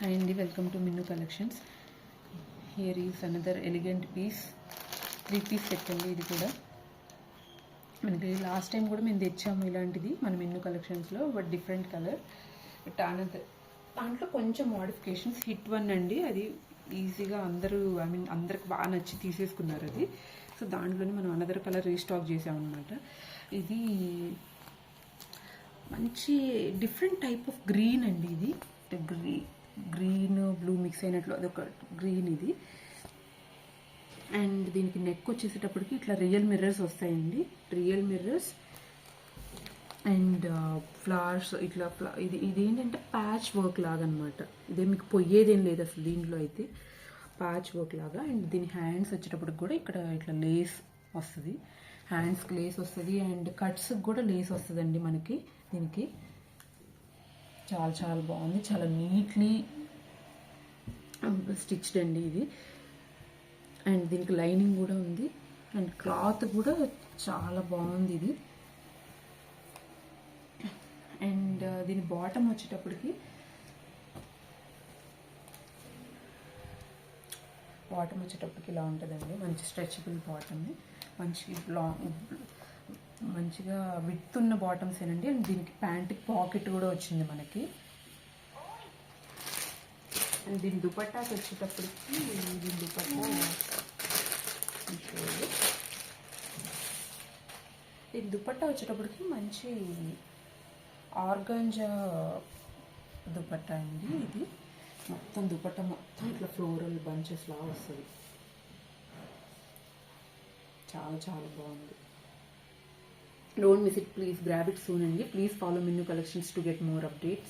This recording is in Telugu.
Hi Andy, welcome to Minnu Collections. Here is another elegant piece. 3-piece set అండి ఇది కూడా. మనకి లాస్ట్ టైం కూడా మేము తెచ్చాము ఇలాంటిది మన మిన్ను కలెక్షన్స్లో, but different colour. But another దాంట్లో కొంచెం మోడిఫికేషన్స్. హిట్ వన్ అండి, అది ఈజీగా అందరికి బాగా నచ్చి తీసేసుకున్నారు అది. సో దాంట్లోనే మనం అనదర్ కలర్ రీస్టాక్ చేసామన్నమాట. ఇది మంచి డిఫరెంట్ టైప్ ఆఫ్ గ్రీన్ అండి. ఇది గ్రీన్ బ్లూ మిక్స్ అయినట్లు అదొక గ్రీన్ ఇది. అండ్ దీనికి నెక్ వచ్చేసేటప్పటికి ఇట్లా రియల్ మిర్రర్స్ వస్తాయండి, రియల్ మిర్రర్స్ అండ్ ఫ్లవర్స్ ఇట్లా ఇది ఏంటంటే ప్యాచ్ వర్క్ లాగా అనమాట. ఇదే మీకు పొయ్యేదేం లేదు అసలు దీంట్లో అయితే, ప్యాచ్ వర్క్ లాగా. అండ్ దీని హ్యాండ్స్ వచ్చేటప్పటికి కూడా ఇక్కడ ఇట్లా లేస్ వస్తుంది, హ్యాండ్స్కి లేస్ వస్తుంది అండ్ కట్స్కి కూడా లేస్ వస్తుందండి మనకి. దీనికి చాలా చాలా బాగుంది, చాలా నీట్లీ స్టిచ్డ్ అండి ఇది. అండ్ దీనికి లైనింగ్ కూడా ఉంది అండ్ క్లాత్ కూడా చాలా బాగుంది ఇది. అండ్ దీని బాటమ్ వచ్చేటప్పటికి ఇలా ఉంటుందండి. మంచి స్ట్రెచబుల్ బాటమ్, మంచిగా విడ్త్ ఉన్న బాటమ్స్ ఏనండి. అండ్ దీనికి ప్యాంట్కి పాకెట్ కూడా వచ్చింది మనకి. అండ్ దీని దుపట్టాకి వచ్చేటప్పటికి దీని దుపట్టా వచ్చేటప్పటికి మంచి ఆర్గాంజా దుపట్టా అండి ఇది. మొత్తం దుపట్టా మొత్తం ఇట్లా ఫ్లోరల్ బంచెస్ లాగా వస్తుంది, చాలా చాలా బాగుంది. Don't miss it, please grab it soon and please follow Minnu Collections to get more updates.